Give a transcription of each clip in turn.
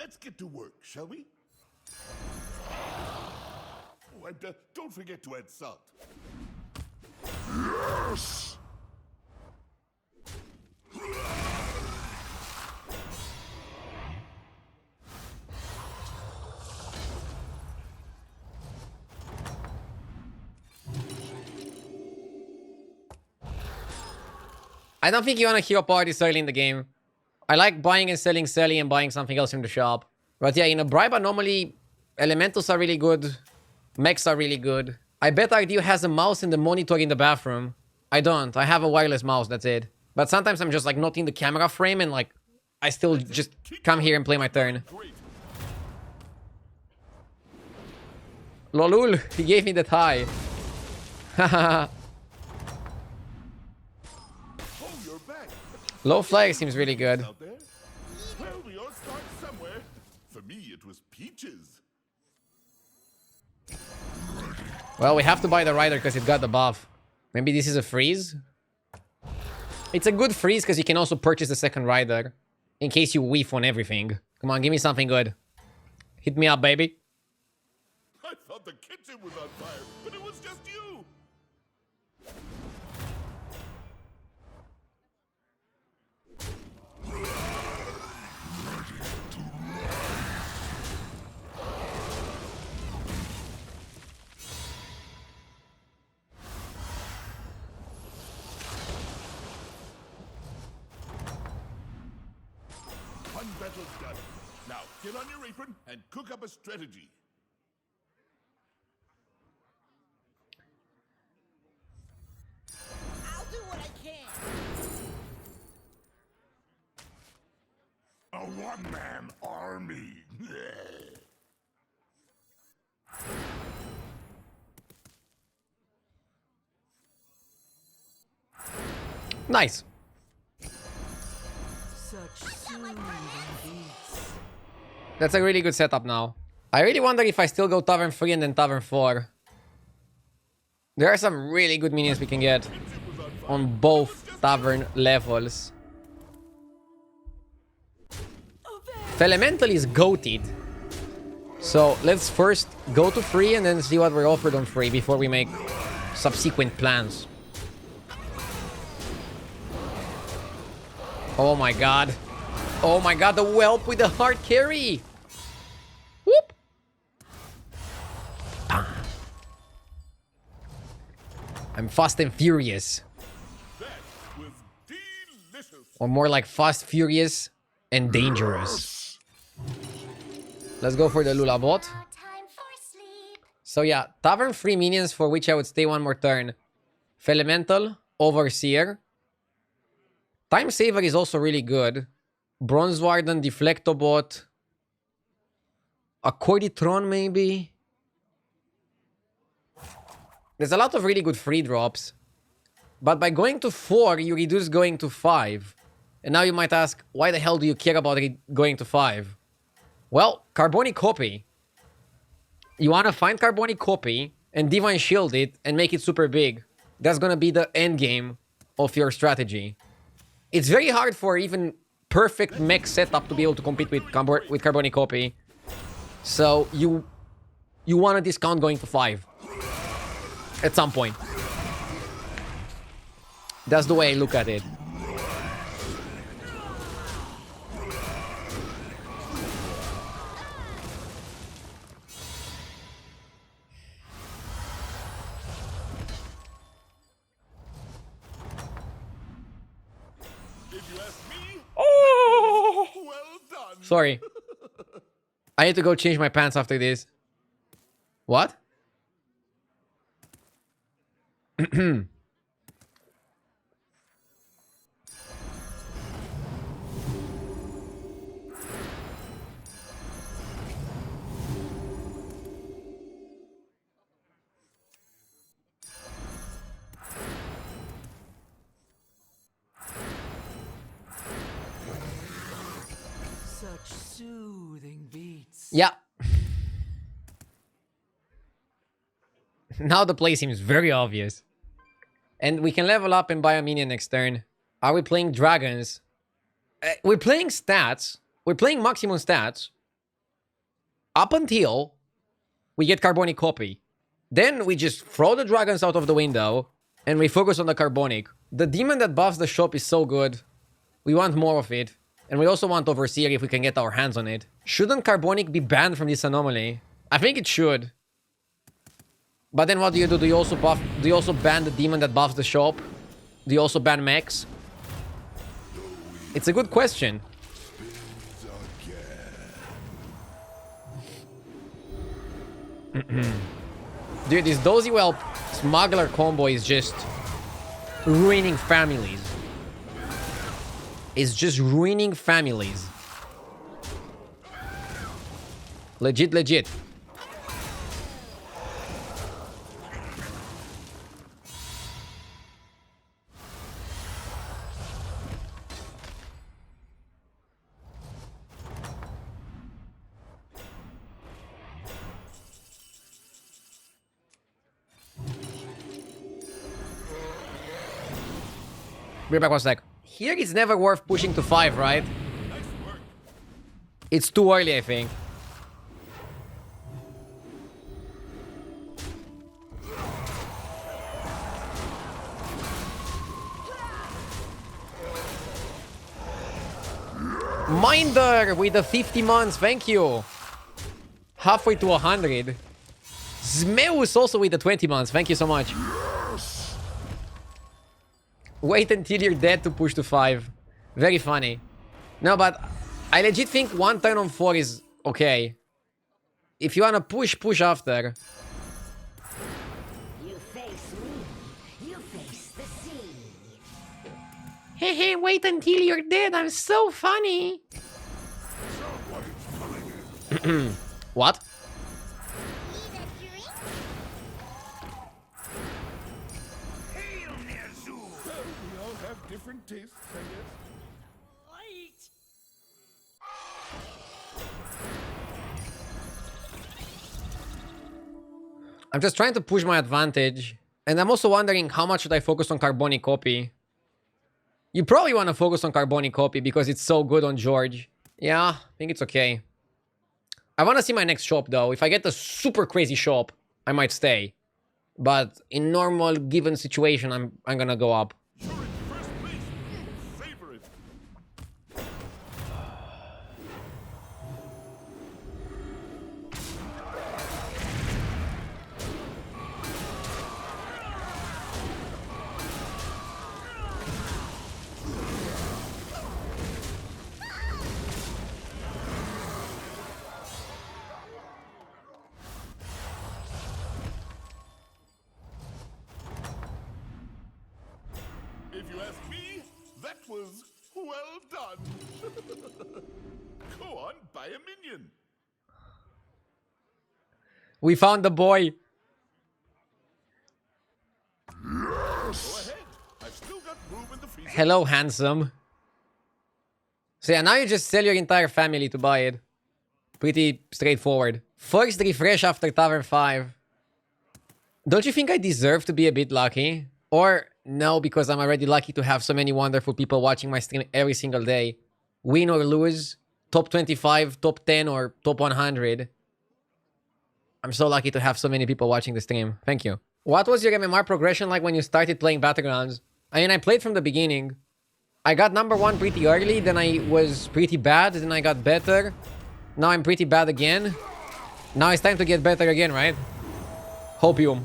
Let's get to work, shall we? Oh, and don't forget to add salt. Yes! I don't think you want to hero party early in the game. I like buying and selling Selly and buying something else from the shop. But yeah, in a Briba, normally elementals are really good. Mechs are really good. I bet RDU has a mouse and the monitor in the bathroom. I don't. I have a wireless mouse, that's it. But sometimes I'm just like not in the camera frame and like I still just come here and play my turn. Lolul, he gave me that high. Haha. Low flag seems really good. Well, we all start somewhere. For me, it was peaches. Well, we have to buy the rider because it got the buff. Maybe this is a freeze? It's a good freeze because you can also purchase the second rider. In case you whiff on everything. Come on, give me something good. Hit me up, baby. I thought the kitchen was on fire, but it was just you. One battle's done. Now get on your apron and cook up a strategy. I'll do what I can. A one-man army. Nice. That's a really good setup now. I really wonder if I still go Tavern 3 and then Tavern 4. There are some really good minions we can get on both Tavern levels. Elemental is goated. So let's first go to 3 and then see what we're offered on 3 before we make subsequent plans. Oh my god. Oh my god, the whelp with the hard carry. Whoop. Bam. I'm fast and furious. That was delicious. Or more like fast, furious, and dangerous. Let's go for the Lula bot. Time for sleep. So yeah, Tavern 3 minions for which I would stay one more turn. Elemental, Overseer. Time Saver is also really good. Bronze Warden, Deflectobot. Accorditron maybe. There's a lot of really good free drops. But by going to 4, you reduce going to 5. And now you might ask, why the hell do you care about going to 5? Well, Carbonic Copy. You want to find Carbonic Copy and Divine Shield it and make it super big. That's going to be the end game of your strategy. It's very hard for even perfect mech setup to be able to compete with Carbonic Copy. So you want to discount going to 5 at some point. That's the way I look at it. If you ask me, Oh! well done. Sorry. I need to go change my pants after this. What? Such soothing beats. Yeah. Now the play seems very obvious. And we can level up and buy a minion next turn. Are we playing dragons? We're playing stats. We're playing maximum stats. up until we get Carbonic Copy. Then we just throw the dragons out of the window and we focus on the Carbonic. The demon that buffs the shop is so good. We want more of it. And we also want Overseer if we can get our hands on it. Shouldn't Carbonic be banned from this anomaly? I think it should. But then what do you do? Do you also ban the demon that buffs the shop? Do you also ban mechs? It's a good question. Dude, this Dozy Whelp smuggler combo is just ruining families. It's just ruining families. Legit, legit. Be back 1 sec. Here it's never worth pushing to 5, right? Nice work. It's too early, I think. Minder with the 50 months, thank you. Halfway to 100. Zmeus also with the 20 months, thank you so much. Wait until you're dead to push to 5. Very funny. No, but I legit think 1 turn on 4 is okay. If you wanna push, push after. You face me. You face the sea. Hey, hey, wait until you're dead. I'm so funny. What? Need a drink? Well, we all have different tastes, I guess. Right. I'm just trying to push my advantage. And I'm also wondering how much should I focus on Carbonic Copy. You probably want to focus on Carbonic Copy because it's so good on George. Yeah, I think it's okay. I want to see my next shop though. If I get a super crazy shop, I might stay. But in normal given situation, I'm gonna go up. You're in first place. Savor it. If you ask me, that was well done. Go on, buy a minion. We found the boy. Go ahead. I've still got room in the freezer. Hello, handsome. So yeah, now you just sell your entire family to buy it. Pretty straightforward. First refresh after Tavern 5. Don't you think I deserve to be a bit lucky? Or no, because I'm already lucky to have so many wonderful people watching my stream every single day. Win or lose, top 25, top 10, or top 100. I'm so lucky to have so many people watching the stream. Thank you. What was your MMR progression like when you started playing Battlegrounds? I mean, I played from the beginning. I got number 1 pretty early, then I was pretty bad, then I got better. Now I'm pretty bad again. Now it's time to get better again, right? Hopium.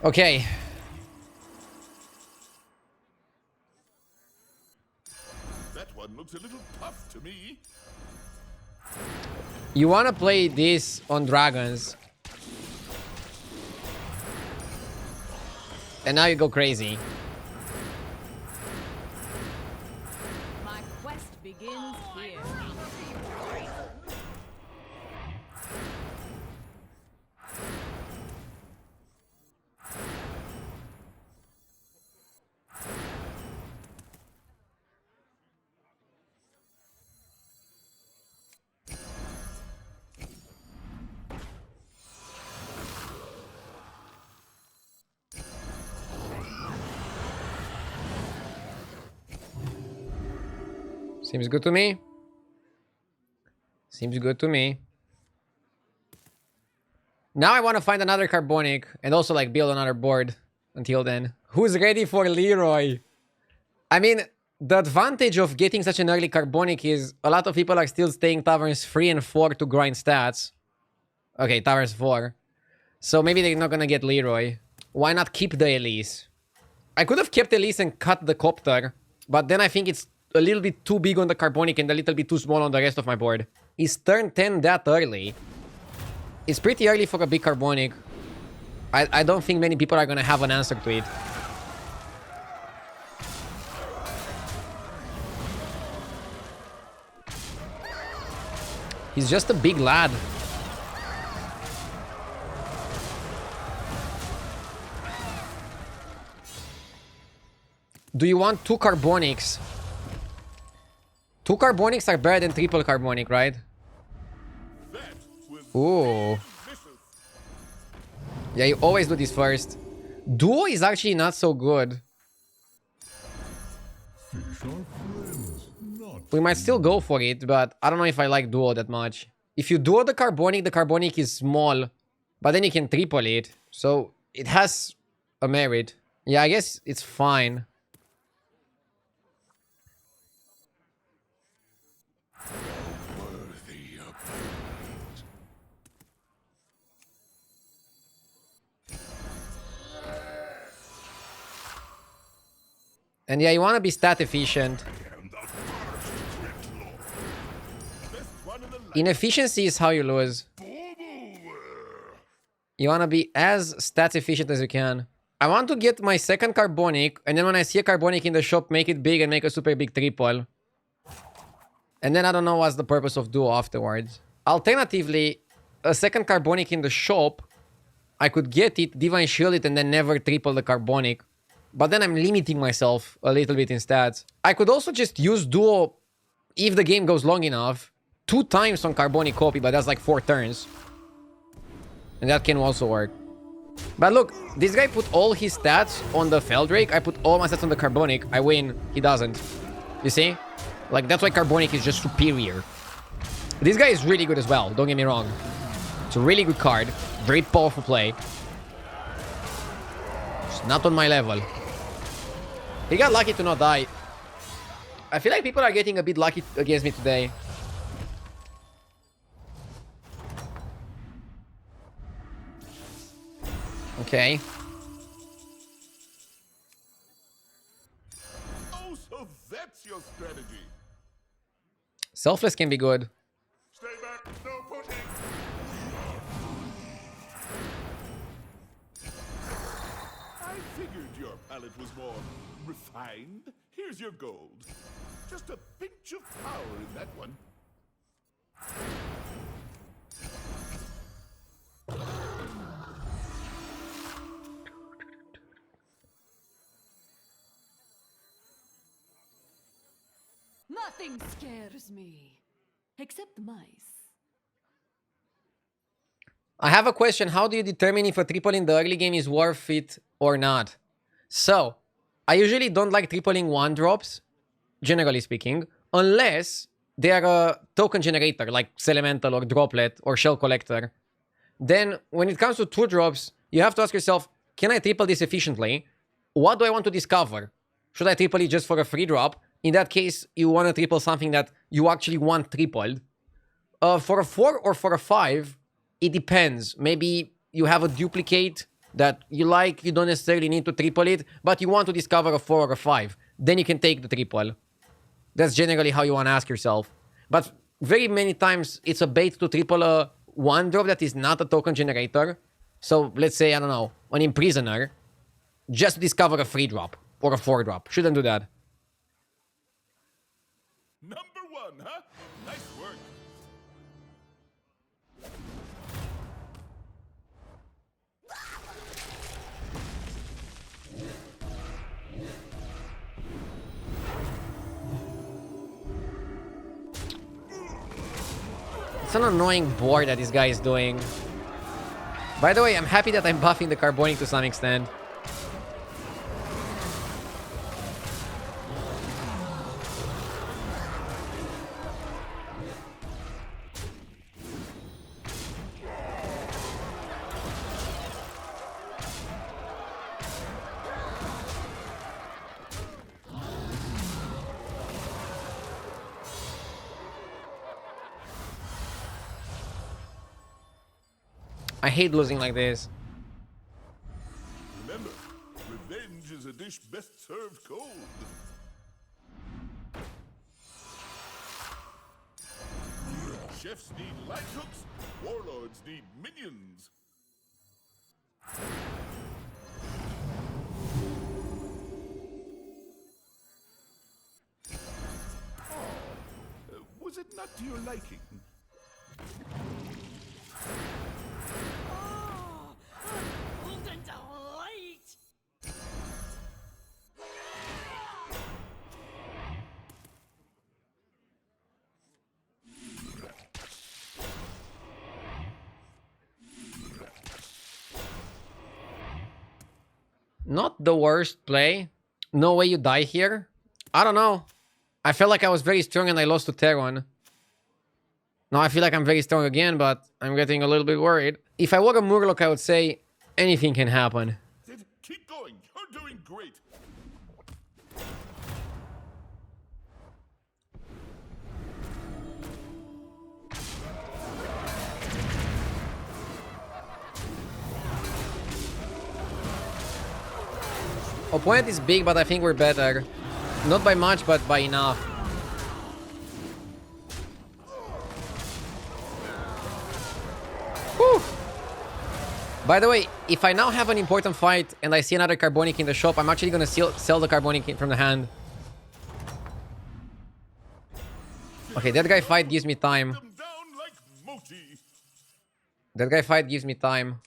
Okay. That one looks a little tough to me. You want to play this on dragons. And now you go crazy. My quest begins here. Seems good to me. Seems good to me. Now I want to find another carbonic and also like build another board until then. Who's ready for Leroy? I mean, the advantage of getting such an early carbonic is a lot of people are still staying taverns 3 and 4 to grind stats. Okay, taverns 4. So maybe they're not gonna get Leroy. Why not keep the Elise? I could have kept Elise and cut the Copter, but then I think it's a little bit too big on the carbonic and a little bit too small on the rest of my board. Is turn 10 that early? It's pretty early for a big carbonic. I don't think many people are gonna have an answer to it. He's just a big lad. Do you want 2 carbonics? 2 carbonics are better than triple carbonic, right? Ooh. Yeah, you always do this first. Duo is actually not so good. We might still go for it, but I don't know if I like duo that much. If you duo the carbonic is small, but then you can triple it. So it has a merit. Yeah, I guess it's fine. And yeah, you want to be stat efficient. Inefficiency is how you lose. You want to be as stat efficient as you can. I want to get my second carbonic, and then when I see a carbonic in the shop, make it big and make a super big triple. And then I don't know what's the purpose of duo afterwards. Alternatively, a second carbonic in the shop, I could get it, divine shield it, and then never triple the carbonic. But then I'm limiting myself a little bit in stats. I could also just use duo if the game goes long enough. 2 times on carbonic copy, but that's like 4 turns. And that can also work. But look, this guy put all his stats on the Feldrake. I put all my stats on the carbonic. I win. He doesn't. You see? Like, that's why carbonic is just superior. This guy is really good as well. Don't get me wrong. It's a really good card. Very powerful play. It's not on my level. He got lucky to not die. I feel like people are getting a bit lucky against me today. Okay. Oh, so that's your strategy. Selfless can be good. Stay back, no pushing. I figured your palate was more refined. Here's your gold. Just a pinch of power in that one. Nothing scares me. Except mice. I have a question. How do you determine if a triple in the early game is worth it or not? So, I usually don't like tripling 1-drops, generally speaking, unless they are a token generator, like Elemental or Droplet or Shell Collector. Then, when it comes to 2-drops, you have to ask yourself, can I triple this efficiently? What do I want to discover? Should I triple it just for a free drop? In that case, you want to triple something that you actually want tripled. For a 4 or for a 5, it depends. Maybe you have a duplicate that you like, you don't necessarily need to triple it, but you want to discover a 4 or a 5. Then you can take the triple. That's generally how you want to ask yourself. But very many times, it's a bait to triple a 1-drop that is not a token generator. So, let's say, I don't know, an Imprisoner, just to discover a 3-drop or a 4-drop. Shouldn't do that. Number 1, huh? Nice work. It's an annoying board that this guy is doing. By the way, I'm happy that I'm buffing the carbonic to some extent. I hate losing like this. Remember, revenge is a dish best served cold. Chefs need light hooks, warlords need minions. Was it not to your liking? Golden delight! Not the worst play. No way you die here. I don't know. I felt like I was very strong and I lost to Tavern. Now I feel like I'm very strong again, but I'm getting a little bit worried. If I were a Murloc, I would say anything can happen. Sid, keep going. You're doing great. Opponent is big, but I think we're better. Not by much, but by enough. Whew. By the way, if I now have an important fight and I see another Carbonic in the shop, I'm actually gonna sell the Carbonic from the hand. Okay, that guy fight gives me time. Them down like Moti. That guy fight gives me time.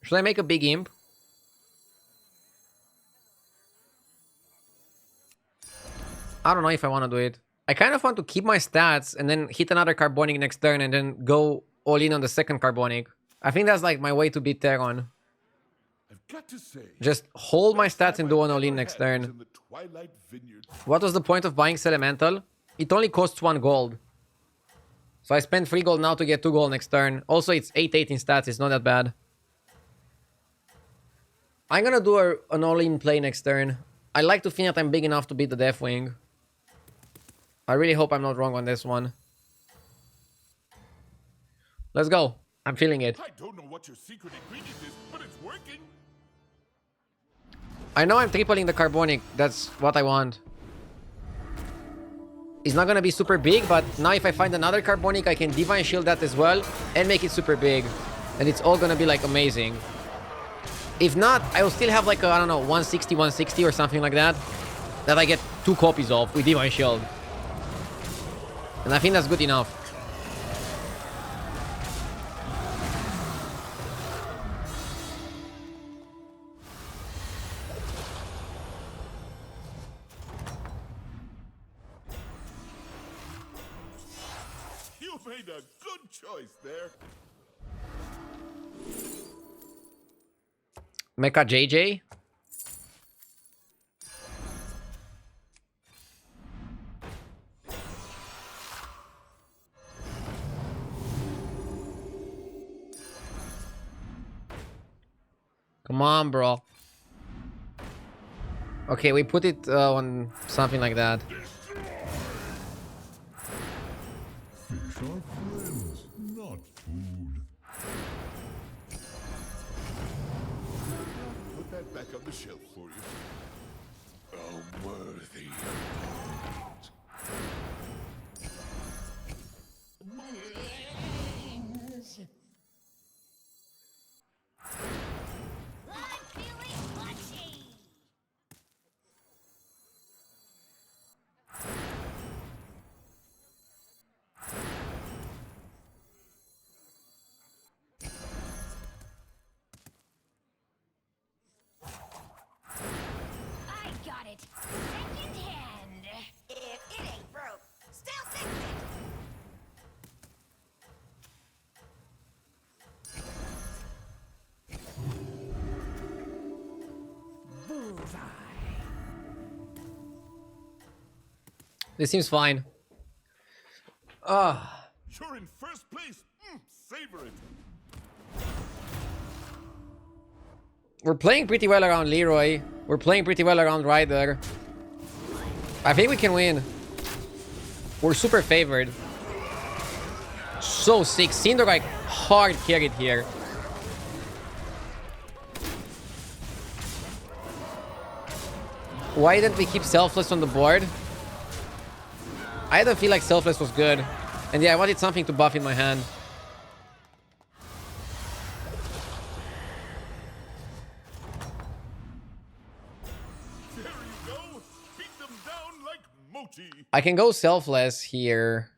Should I make a big imp? I don't know if I want to do it. I kind of want to keep my stats and then hit another Carbonic next turn and then go all in on the second Carbonic. I think that's like my way to beat Terron. I've got to say, Just hold my stats and do an all in next turn. in the Twilight Vineyard. What was the point of buying Elemental? It only costs 1 gold. So I spend 3 gold now to get 2 gold next turn. Also, it's 8-8 in stats. It's not that bad. I'm gonna do an all-in play next turn. I like to think that I'm big enough to beat the Deathwing. I really hope I'm not wrong on this one. Let's go. I'm feeling it. I don't know what your secret ingredient is, but it's working. I know I'm tripling the Carbonic. That's what I want. It's not gonna be super big, but now if I find another Carbonic, I can Divine Shield that as well and make it super big. And it's all gonna be like amazing. If not, I will still have like a, I don't know, 160 or something like that. That I get 2 copies of with Divine Shield. And I think that's good enough. You made a good choice there. Mecha JJ. Come on, bro. Okay, we put it on something like that. Fish are friends, not food. Put that back on the shelf for you. A worthy I'm feeling mushy. I got it. Second hand. If it ain't broke, still fix it. This seems fine. Ah. You're in first place. Savor it. We're playing pretty well around Leroy. We're playing pretty well around Ryder. I think we can win. We're super favored. So sick. Cinder like hard carried here. Why didn't we keep Selfless on the board? I don't feel like Selfless was good. And yeah, I wanted something to buff in my hand. There you go. Beat them down like Moti. I can go Selfless here.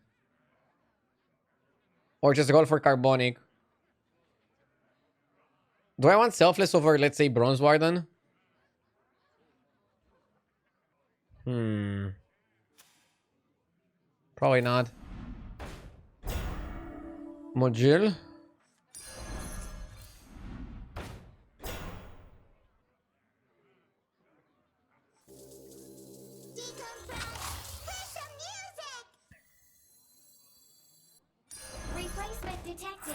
Or just roll for Carbonic. Do I want Selfless over, let's say, Bronze Warden? Probably not. Module. Replacement detected.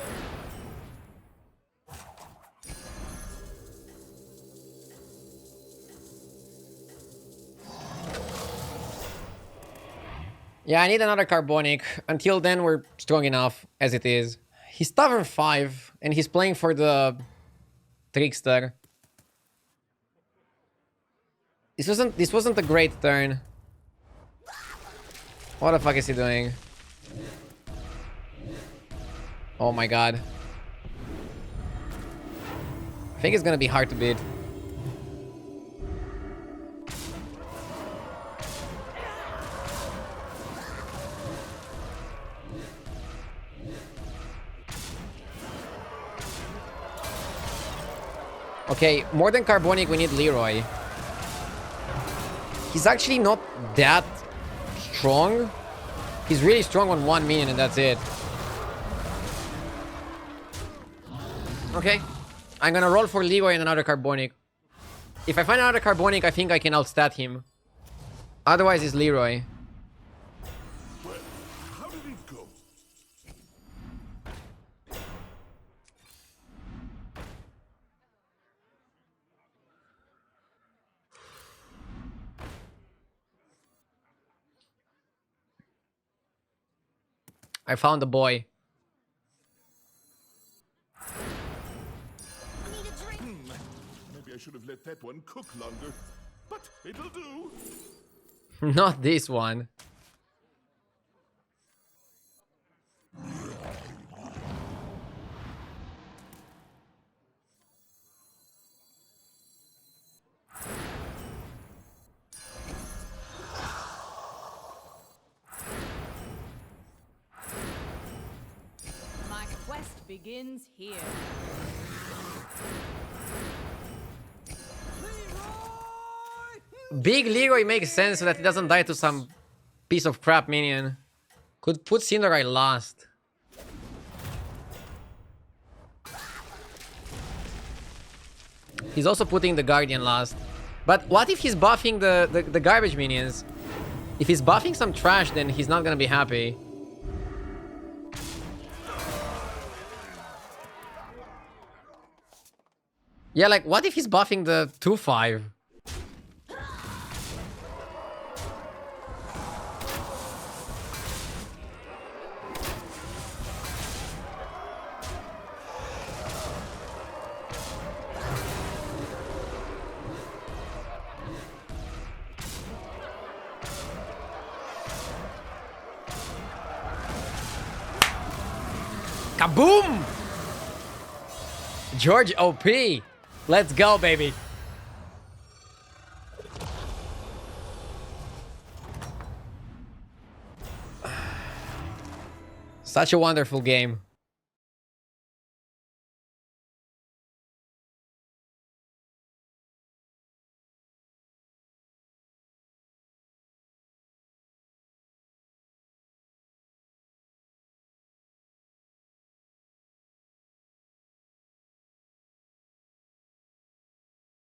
Yeah, I need another Carbonic. Until then, we're strong enough as it is. He's Tavern 5, and he's playing for the Trickster. This wasn't a great turn. What the fuck is he doing? Oh my god. I think it's gonna be hard to beat. Okay, more than Carbonic, we need Leroy. He's actually not that strong. He's really strong on one minion and that's it. Okay, I'm gonna roll for Leroy and another Carbonic. If I find another Carbonic, I think I can outstat him. Otherwise, it's Leroy. Well, how did it go? I found the boy. I need a drink. Maybe I should have let that one cook longer. But it'll do. Not this one. My quest begins here. Big Leroy makes sense so that he doesn't die to some piece of crap minion. Could put Cinderai last. He's also putting the Guardian last. But what if he's buffing the garbage minions? If he's buffing some trash, then he's not gonna be happy. Yeah, like, what if he's buffing the 2-5? Kaboom! George OP. Let's go, baby. Such a wonderful game.